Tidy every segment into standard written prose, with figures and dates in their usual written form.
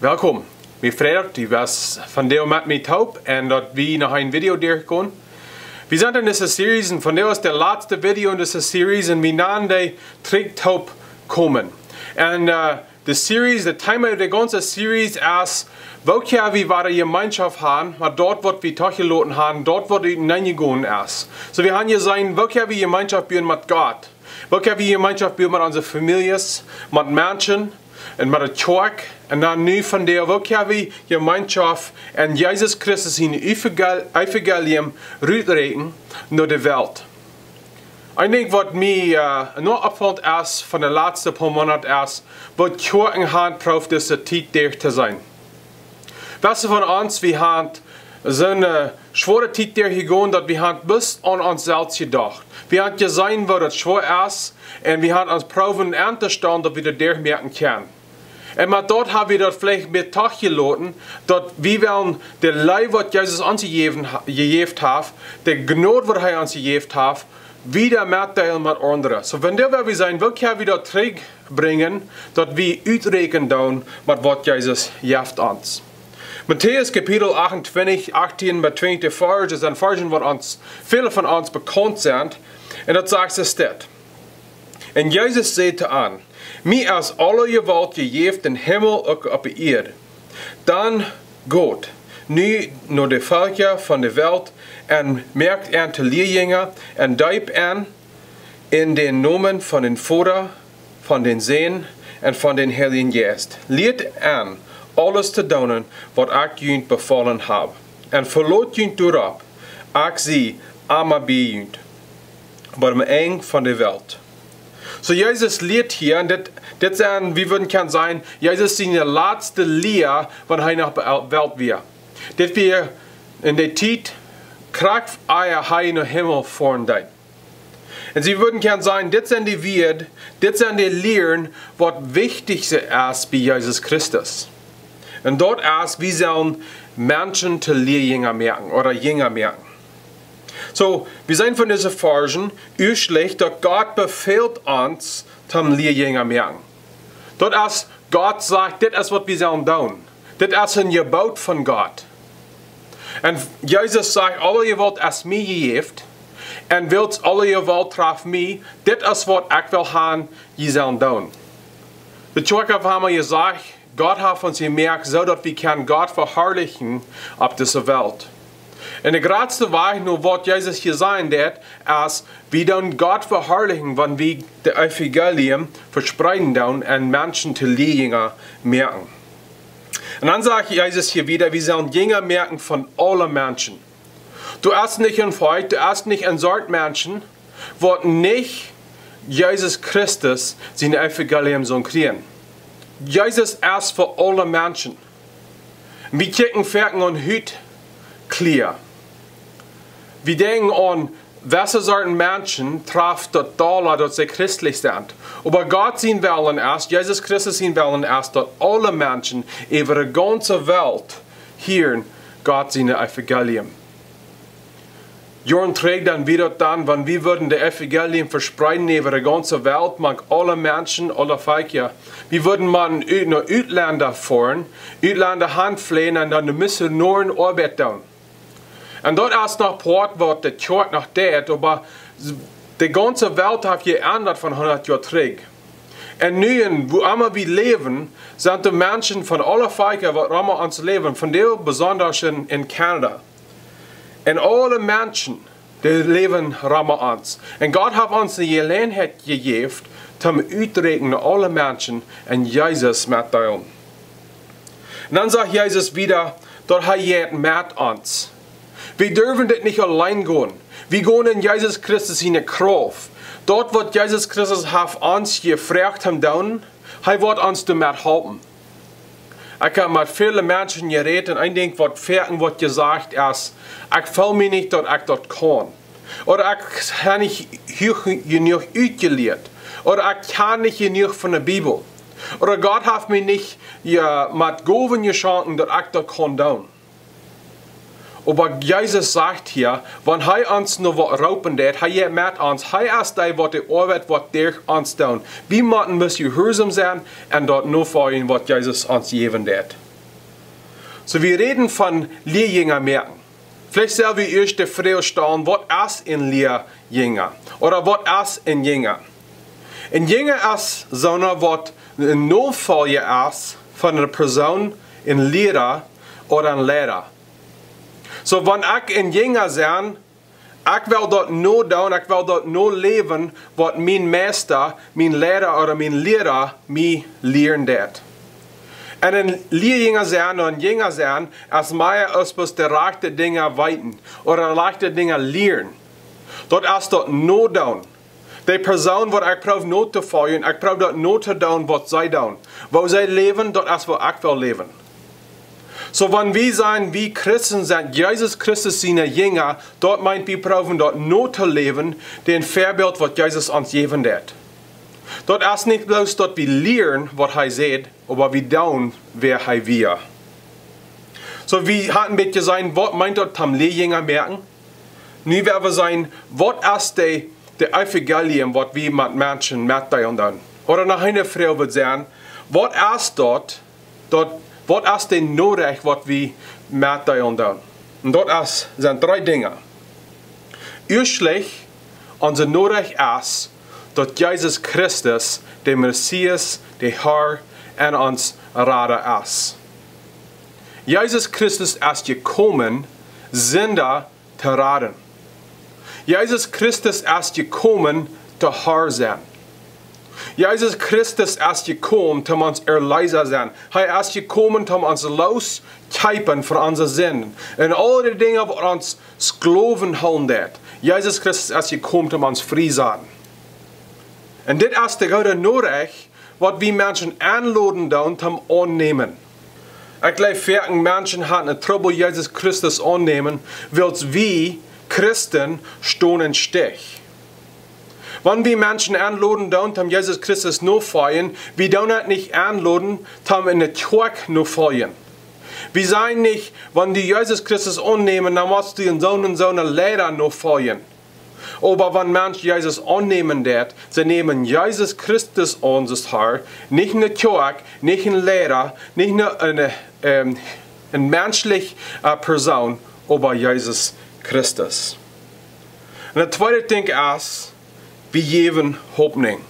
Welkom, mijn Frederik, die was vandaag met mij Toop en dat we nog een video doorgaan. We zijn in deze series en vandaag is de laatste video in deze series en we gaan de Trij Toop komen. En de series, de thema van de ganze series is welke we waar de gemeenschap hebben, maar dort wat we toch gelaten hebben, dort wat het neergegaan is. So we gaan je zijn welke we gemeenschap hebben met God. Welke we gemeenschap hebben met onze families, met mensen en met de kerk. En dan nu van der welke we gemeenschap en Jezus Christus in evangelium uitreiken naar de wereld. Ik denk wat mij nog opvalt is van de laatste paar maanden is wat kerken gaan proeft deze tijd daar te zijn. Beste van ons, we hebben zo'n schwere tijd daar gegaan dat we hebben bis aan onszelf gedacht. We hebben gezien wat het schwer is en we hebben ons proeven aan te staan dat we dat daar merken kunnen. En maar dort hebben we dat vielleicht meer toch gelaten, dat we willen de lei wat Jezus ons gegeven heeft, de genade wat hij ons gegeven heeft, wieder mitteilen met anderen. So wanneer we zijn, welke we dat terugbrengen, dat we uitrekenen doen met wat Jezus geeft ons. Matthäus kapitel 28, 18 bij 20 vers is een vers wat ons, vele van ons bekend zijn. En dat zegt ze dit. En Jezus zei te aan, mij is alle geweld gegeven in hemel ook op de aarde. Dan gaat nu naar de volken van de wereld en merkt aan te leerjingen en duipt aan in de namen van den Vader, van den Zoon en van den Heiligen Geest. Leert aan alles te doen wat ik jullie bevallen heb. En verlaat jullie erop, ik zie allemaal bij jullie, bij mijn eind van de wereld. So Jezus leert hier, en dit zijn, wie würden kunnen zijn, Jezus zijn de laatste leer, wanneer hij naar de wereld weer. Dit weer in de tijd, krijgt hij naar hemel voor tijd. En ze würden kunnen zijn, dit zijn die Werte, dit zijn die Lehren, wat wichtigste is bij Jezus Christus. En dort is, wie sollen Menschen te Lehrjünger merken, oder Jünger merken. So, wir sind von diesen Versen schlecht, dass Gott befiehlt uns zum Lehrjünger merken. Dort ist, Gott sagt, das ist, was wir sollen tun. Das ist ein Gebot von Gott. Und Jesus sagt, alle Gewalt ist mir gegeben. Und wilt alle Gewalt traf mich. Das ist, was ich will haben, ihr sollen tun. Die Kirche haben gesagt, Gott hat uns gemerkt, so dass wir Gott verherrlichen auf dieser Welt. En de grootste weg naar wat Jezus hier zijn deed, is we doen God verherrlichen, wanneer we de evangelium verspreiden doen en mensen te Lehrjünger merken. En dan zegt Jezus hier wieder, we sollen Jünger merken van alle mensen. Du hast nicht ein Volk, du hast nicht ein Sort Menschen, wat nicht Jesus Christus zijn evangelium sollen kriegen. Jesus ist für alle Menschen. Wir kicken Ferken und Hüt clear. Wir denken an, welche Sorten Menschen traf total, dass sie christlich sind. Aber Gott sehen wollen erst, Jesus Christus sehen wollen erst, dass alle Menschen über die ganze Welt hören Gott seine Evangelium. Jorn trägt dann wieder dann, wenn wir würden das Evangelium verspreiten über die ganze Welt, mag alle Menschen, alle Völker. Wir würden mal nach Utländer fahren, Utländer handflehen und dann müssen nur eine Arbeit tun. Und dort ist noch Port, was die Kirche noch tut, aber die ganze Welt hat geändert von 100 Jahren zurück. Und nun, wo immer wir leben, sind die Menschen von allen Völkern, die immer uns leben, von der besonders in Kanada. Und alle Menschen, die leben immer uns. Und Gott hat uns die Gelegenheit gegeben, zum Uitreiken alle Menschen und Jesus mitteilen. Und dann sagt Jesus wieder, dass er mit uns. Wir dürfen das nicht allein gehen. Wir gehen in Jesus Christus in der Kraft. Dort, was Jesus Christus hat uns gefragt haben, er wird uns damit helfen. Ich habe mit vielen Menschen geredet und ich denke, was Ferken wird gesagt ist, ich fühle mich nicht, dass ich das kann. Oder ich habe nicht genug ausgelehrt. Oder ich kann nicht genug von der Bibel. Oder Gott hat mich nicht mit Gaben geschenkt, dass ich das kann. Aber Jesus sagt hier, wenn er uns noch was raupen wird, er mit uns, er ist der, was die Arbeit, was der uns tun. Wir müssen gehorsam sein und dort nur vorhin, was Jesus uns geben wird. So, wir reden von Lehrjünger merken. Vielleicht soll wir erst die Frage stellen, was ist ein Lehrjünger? Oder was ist ein Jünger? Ein Jünger ist so eine, was ein Nachfolger ist von einer Person, ein Lehrer oder ein Lehrer. So, wenn ich ein Jünger bin, ich will dort nur tun, ich will dort nur leben, was mein Meister, mein Lehrer oder mein Lehrer mir lehren wird. Und ein Lehrjünger sein und ein Jünger sein, als mehr als bloß die rechte Dinge weiten oder rechte Dinge lehren. Dort ist dort nur tun. Die Person, die ich brauche nur zu folgen, ich brauche dort nur zu tun, was sie tun. Wo sie leben, dort ist, wo ich will leben. So, wenn wir sagen, wie Christen sind, Jesus Christus seine Jünger, dort meint wir brauchen dort nur zu leben, den Vorbild, was Jesus uns geben wird. Dort ist nicht bloß dort wir lernen, was er sagt, aber wir tun, wer er wir. So, wir hatten ein bisschen sein, was meint dort am Lehrjünger merken? Nu werden wir sein, was ist der Evangelium, was wir mit Menschen mitteilen dann? Oder nach einer Frau wird sagen, was ist dort, was ist denn norecht, was wir mitteilen dann? Und dort sind 3 Dinge. Erstlich, unser norecht ist, dass Jesus Christus, der Messias, der Herr, und uns Retter ist. Jesus Christus ist gekommen, Sünder zu retten. Jesus Christus ist gekommen, zu Herr sein. Jesus Christus ist gekommen, um uns Erlöser zu sein. Er ist gekommen, um uns loszukeipen von unseren Sünden. Und alle die Dinge, die uns Sklaven halten wird. Jesus Christus ist gekommen, um uns frei zu sein. Und das ist der gute Norecht, was wir Menschen anladen, um annehmen. Ich glaube, viele Menschen haben eine Trouble, Jesus Christus annehmen, weil wir Christen stehen in Stich. Wenn wir Menschen anladen, um Jesus Christus nachfolgen, wir tun das nicht anladen, um in der Kirche nachfolgen. Wir sagen nicht, wenn du Jesus Christus annehmen, dann musst du in so einer Lehre nachfolgen. Aber wenn Menschen Jesus annehmen wird, sie nehmen Jesus Christus an, das Herr, nicht eine Kirche, nicht ein Lehrer, nicht eine menschliche Person, aber Jesus Christus. Und der zweite Ding ist, wir geben Hoffnung.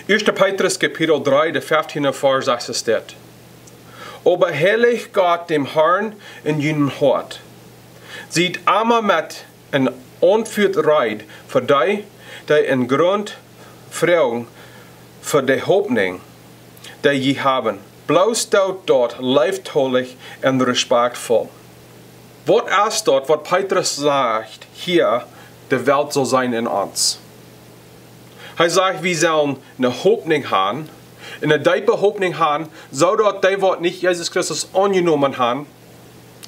1. Petrus Kapitel 3, der 15. Vers sagt steht: Aber heilig Gott dem Herrn in jenem Hort. Sieht einmal mit ein onführt Reid für die in Grund fragen für die Hoffnung, die je haben. Bloß dort leibtollig und respektvoll. Was ist dort, was Petrus sagt, hier, die Welt soll sein in uns. Er sagt, wir sollen eine Hoffnung haben, eine tiefe Hoffnung haben, so dort die, die nicht Jesus Christus angenommen haben,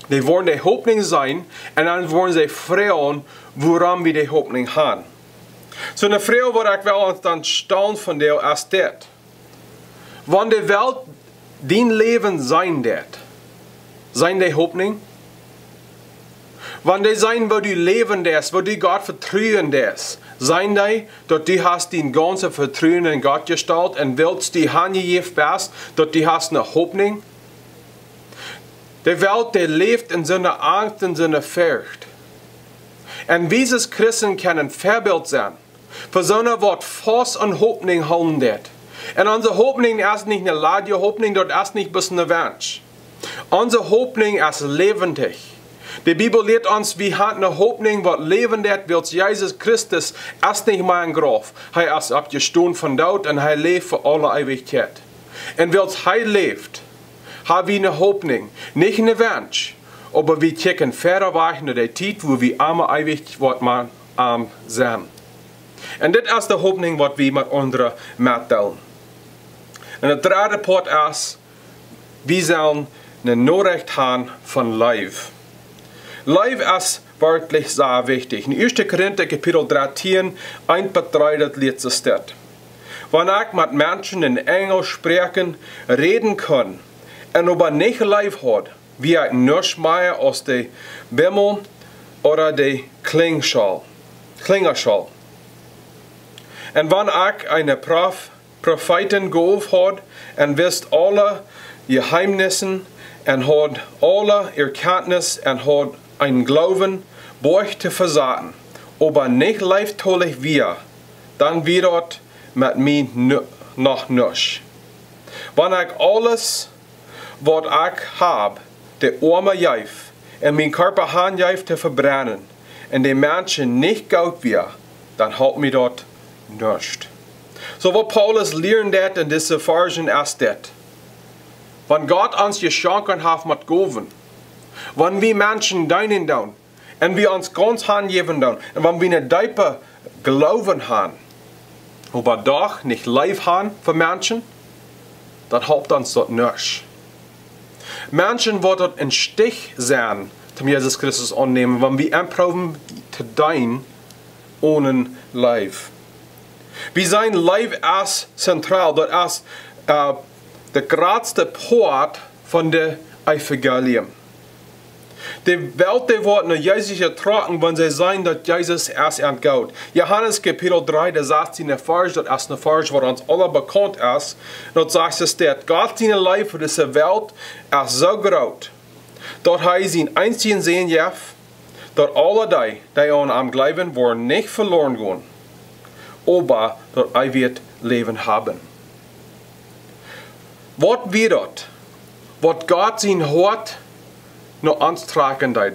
die wollen die Hoffnung sein, und dann wollen sie fragen, woran wir die Hoffnung haben. So eine Frage, die ich will dann stellen von dir, ist das. Wenn die Welt dein Leben sein wird, sein die Hoffnung? Wenn die sein, wo du leben wirst, wo du Gott vertrauen wirst, sein die, dass du hast dein ganzes Vertrauen in Gott gestellt und willst die Hand gegeben bist, dass du hast eine Hoffnung? Die Welt, die lebt in seiner Angst und seiner Furcht. Und wir als Christen können ein Vorbild sein, für so eine Wort fast an Hoffnung halten wird. Und unsere Hoffnung ist nicht eine Ladje-Hoffnung, das ist nicht bis eine Wunsch. Unsere Hoffnung ist lebendig. Die Bibel lehrt uns, wir haben eine Hoffnung, was leben wird, weil Jesus Christus ist nicht mehr ein Grab. Er ist abgestanden von dort und er lebt für alle Ewigkeit. Und weil er lebt, haben wir eine Hoffnung, nicht eine Wunsch, aber wir checken fairer Weg nach der Zeit, wo wir einmal ewig sind. Und das ist die Hoffnung, was wir mit anderen mitteilen. Und der dritte Punkt ist, wir sollen eine Norecht haben von Leib. Leib ist wirklich sehr wichtig. In 1. Korinther Kapitel 13, 1-3, das letzte steht: Wenn ich mit Menschen in Englisch sprechen, reden kann, und aber nicht Leib hat, wie ich nur schmeier aus der Bimmel oder der Klingerschall. Und wenn ich eine Prophetin geholt hat und wisst alle Geheimnissen en had alle erkenntnis en had ein Glauben, borg te verzaten, aber nicht leiftolig wir, dann wird het met mij nog nisch. Wanneer ik alles wat ik heb, de arme juif, en mijn körper handjuif te verbrennen, en de mensen niet goud weer, dan helpt mij dat nisch. So wat Paulus leert dat in deze versen is dat. Wanneer God ons geschenken heeft met gaven, wanneer we mensen dienen doen, en we ons ganz handgeven doen, en wanneer we een diepe geloven hebben, aber doch nicht lief haben für Menschen, das helpt uns dort nicht. Menschen werden in Stich sein, zum Jesus Christus annehmen, wenn wir anproben zu dienen ohne Life. Wir sein Life ist zentral, das ist der größte Part von der Evangelium. Die Welt wird nur Jesus getragen, wenn sie sagen, dass Jesus erst entgeht. Johannes Kapitel 3, der 16. Vers, das ist ein Vers, was uns alle bekannt ist. Dort sagt es, dass Gott seine Liebe für diese Welt ist so groß, dass er seinen einzigen Sohn gab, dass alle die an ihm glauben, wollen nicht verloren gehen, aber dass er wird Leben haben. Was wird das? Was Gott sein Hort noch anstraken deed,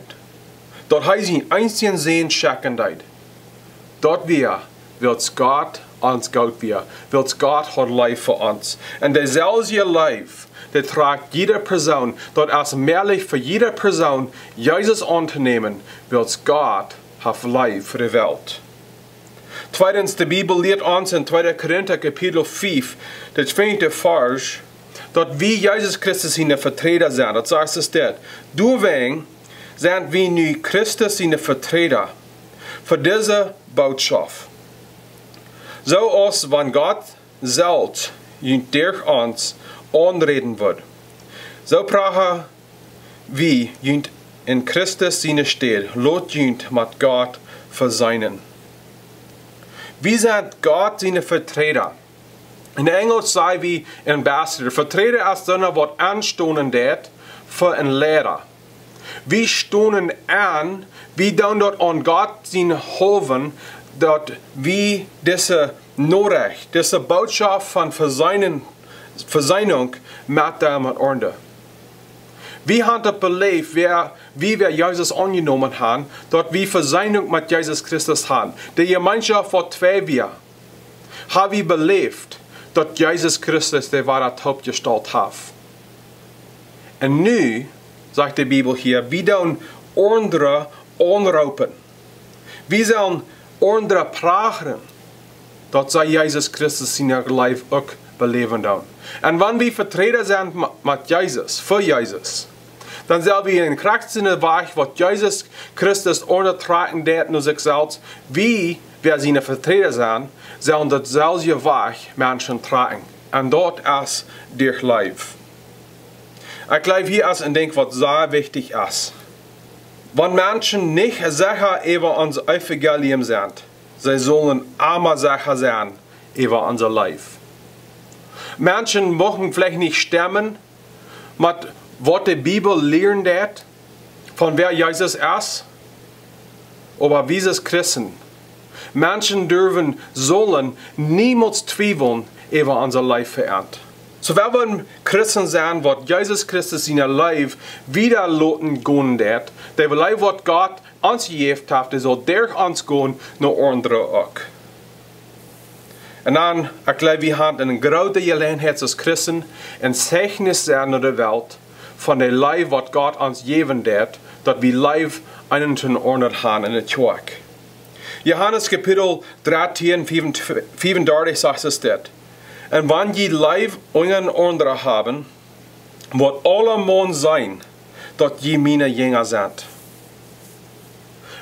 dat hij zijn einzigen Sohn schenken deed. Dat wir, wils Gott ons goud weer, wils Gott hat lief voor ons. En dezelfde lief, dat tragt jeder persoon, dat is meerlijk voor jeder persoon, Jezus aan te nemen, wils Gott heeft lief voor de wereld. Tweitens, de Bibel leert ons in 2 Korinther Kapitel 5, dat 5. Vers, dat wir Jesus Christus seine Vertreter sind. Das sagt es dort. Deswegen sind wir nu Christus seine Vertreter für diese Botschaft. So als wenn Gott selbst durch uns anreden wird. So brauchen wir in Christus seine Stelle, lot mit Gott verseinen. Wir sind Gott seine Vertreter. In Englisch sagen wir Ambassador. Vertreter ist einer, was anstoßen dat für einen Lehrer. Wir stoßen an, wir tun dort an Gott sein Hoven, dass wir diese norecht, diese Botschaft von Versöhnung mit dem ordnen. Wir haben das belebt, wie wir Jesus angenommen haben, dass wir Versöhnung mit Jesus Christus haben. Die Gemeinschaft von zwei wir haben wir belebt, dass Jesus Christus der wahre Haupt gestellt hat. Und nun, sagt die Bibel hier, wir sollen andere anrufen. Wir sollen andere praten, dass sie Jesus Christus in ihr Leben auch beleben sollen. Und wenn wir Vertreter sind mit Jesus, für Jesus, dann sollen wir in krachtsten Weg, was Jesus Christus untertragen hat nur sich selbst, wie wir seine Vertreter sind, sollen dasselbe Weg Menschen tragen. Und dort ist der Leben. Ich glaube, hier ist ein Ding, was sehr wichtig ist. Wenn Menschen nicht sicher über unser Evangelium sind, sie sollen immer sicher sein über unser Leben. Menschen möchten vielleicht nicht stimmen mit was die Bibel lernt hat, von wer Jesus ist, aber wir sind Christen. Menschen sollen niemals zweifeln über unser Leben verändert. So wenn wir Christen sein, was Jesus Christus in ihr Leben wieder loten gehen wird, der Leben, was Gott uns gegeben hat, der soll durch uns gehen, noch andere auch. Und dann, ich glaube, wir haben eine große Gelegenheit als Christen, ein Zeichnis sein in der Welt, von dem Leben, was Gott uns geben wird, dass wir Leben einen Ort haben in der Kirche. Johannes Kapitel 13, 35 sagt es dort. Und wenn je Leib untereinander haben, wird alle Mann sein, dass je meine Jünger sind.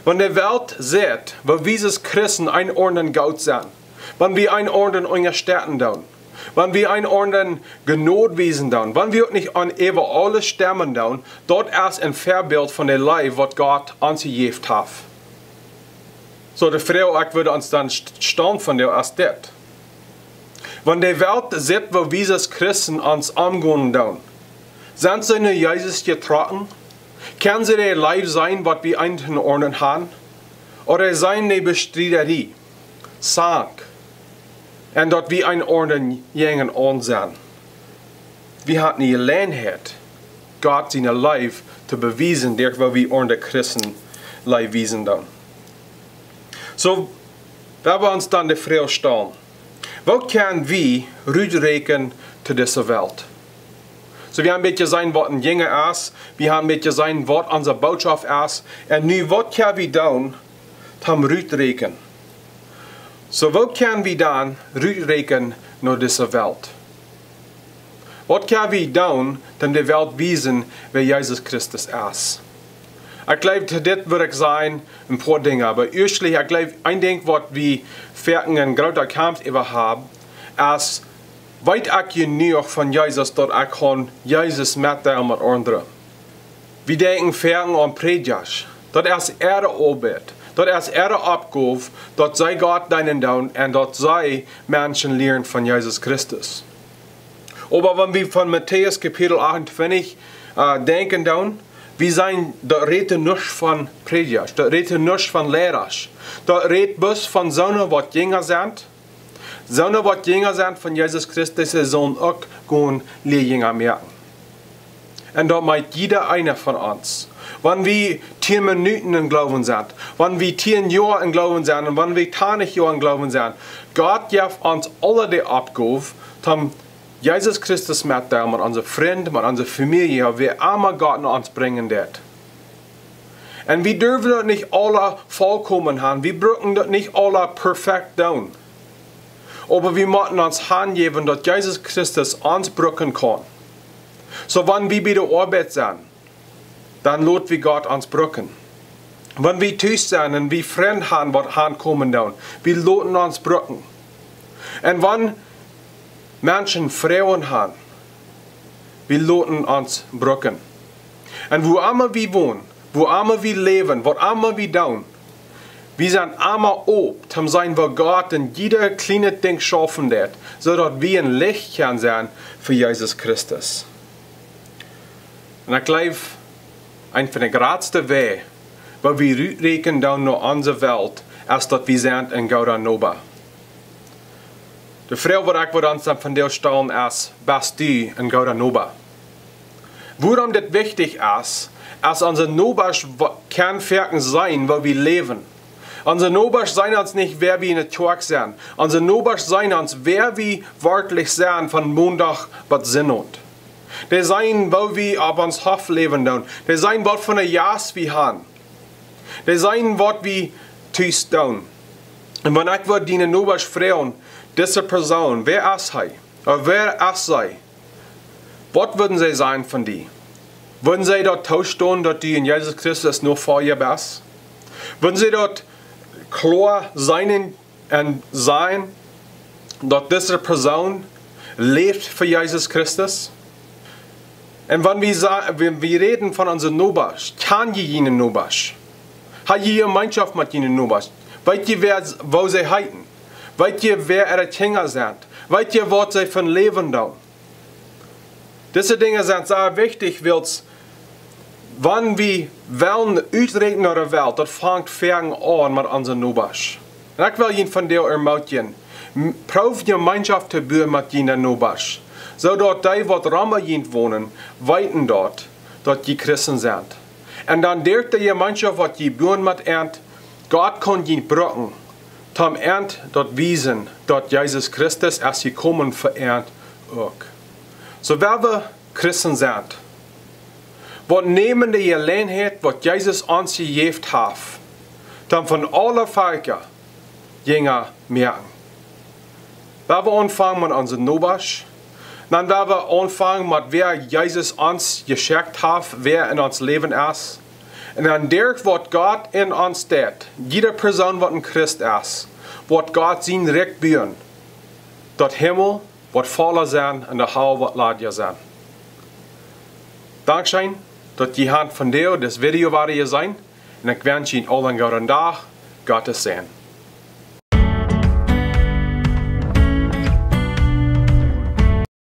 Wenn die Welt sieht, wo wir als Christen einordnen Gott sind, wenn wir einordnen unsere Städten tun, wenn wir einordnen Genotwesen tun, wenn wir nicht an über alle Stämmen tun, dort ist ein Vorbild von dem Leib, was Gott uns gegeben hat. So, die Frau, ich würde uns dann staunen von der als das. Wenn die Welt sieht, wo wir als Christen uns umgehen tun, Sind sie nur Jesus getroffen? Kann sie der Leib sein, was wir eigentlich in Ordnung haben? Oder sein die Bestreiterie, Sang, und dort wir in Ordnung gängen an sind? Wir hatten die Gelegenheit, Gott seine Leib zu beweisen, der wir ordentliche Christen Leib wiesen dann. So, da wir uns dann die Frage stellen, wo können wir rückrechnen zu dieser Welt? So, wir haben ein bisschen sein, was ein Jünger ist, wir haben ein bisschen sein, was unsere Botschaft ist, und nu, was können wir tun, zum rückrechnen? So, wo können wir dann rückrechnen nach dieser Welt? Was können wir tun, um die Welt wiesen, wer Jesus Christus ist? Ich glaube, das würde ich sagen, ein paar Dinge. Aber erstlich, ich glaube, ein Ding, was wir einen großen Kampf über haben, ist, weit ich genug von Jesus, dass ich kann Jesus mitteilen mit anderen. Wir denken fertig an Predigt. Das ist ihre Arbeit. Das ist ihre Aufgabe, dass sie Gott dienen tun und dass sie Menschen lernen von Jesus Christus. Aber wenn wir von Matthäus Kapitel 28 denken tun, wir sind, das redet nicht von Predigt, das redet nicht von Lehrers. Das redet bloß von Söhnen, die Jünger sind. Söhnen, die Jünger sind von Jesus Christus, sollen auch gehen Lehrjünger merken. Und das meint jeder eine von uns. Wenn wir 10 Minuten im Glauben sind, wenn wir 10 Jahre im Glauben sind und wenn wir 20 Jahre im Glauben sind, Gott gibt uns alle die Aufgabe, um Jesus Christus mitteilen mit unseren Freunden, mit unserer Familie, wie immer Gott nach uns bringen wird. Und wir dürfen das nicht alle vollkommen haben, wir brauchen das nicht alle perfekt tun. Aber wir müssen uns hingeben, dass Jesus Christus uns brücken kann. So, wenn wir bei der Arbeit sind, dann lässt wir Gott uns brücken. Wenn wir Tisch sind und wir Freunde haben, die ankommen, wir lassen uns brücken. Und wenn Menschen Frauen haben, wir lassen uns brücken. Und wo immer wir wohnen, wo immer wir leben, was immer wir tun, wir sind immer ob, zum sein, wo Gott in jeder kleine Ding schaffen wird, sodass wir ein Licht können sein für Jesus Christus. Und ich glaube, ein von den größten Wegen, wo wir rückrechnen dann nach unserer Welt, ist, dass wir sind in goode Noba. Die Frage, die ich uns dann von dir stellen, ist, bist du in goode Noba? Warum das wichtig ist unsere Nobers kann Ferken sein, wo wir leben. Unsere Nobers seien uns nicht, wer wir in der Tag sind. Unsere Nobers seien uns, wer wir wörtlich sind, von Montag bis Sinnund. Die seien, wo wir auf uns Hof leben tun. Die seien, was von der Jas wir haben. Die seien, was wir tun. Und wenn ich würde die Nobers fragen, diese Person, wer ist sie? Oder wer ist sie? Was würden sie sagen von dir? Würden sie dort tauschen, dass du in Jesus Christus nur vor ihr bist? Würden sie dort klar sein und sein, dass diese Person lebt für Jesus Christus? Und wenn wir reden von unseren Nobers, kann jene Nobers? Hat je Gemeinschaft mit jenen Nobers? Weißt ihr, wo sie heiten? Weißt ihr, wer ihre Kinder sind? Weißt ihr, was sie von Leben tun? Diese Dinge sind sehr wichtig, weil wenn wir wollen uitrekenen naar de Welt, das fängt fern an mit unseren Nobers. Und ich will Ihnen von dir ermutigen, proef Gemeinschaft zu bauen mit jenen Nobers. Zodat die, wat Rammerjend wohnen, weiten dort, dass die Christen sind. Und dann der Gemeinschaft, was die bauen mit Ernst, Gott kann ihn brücken, zum Ernst dort wiesen, dass Jesus Christus als gekommen für Ernst auch. So, wer wir Christen sind, wat nemen die Gelegenheit, wat Jesus uns gegeben hat, dann von allen Völkern Jünger merken. Wenn wir anfangen mit unseren Nobers, dann werden wir anfangen mit wer Jesus uns geschenkt hat, wer in uns Leben ist. Und dann der, was Gott in uns tut, jede Person, was ein Christ ist, wird Gott sein Recht bauen. Das Himmel wird voller sein und der Hölle wird leer sein. Dankeschön, dass die Hand von dir das Video war hier sein. Und ich wünsche Ihnen allen einen guten Tag. Gottes Segen.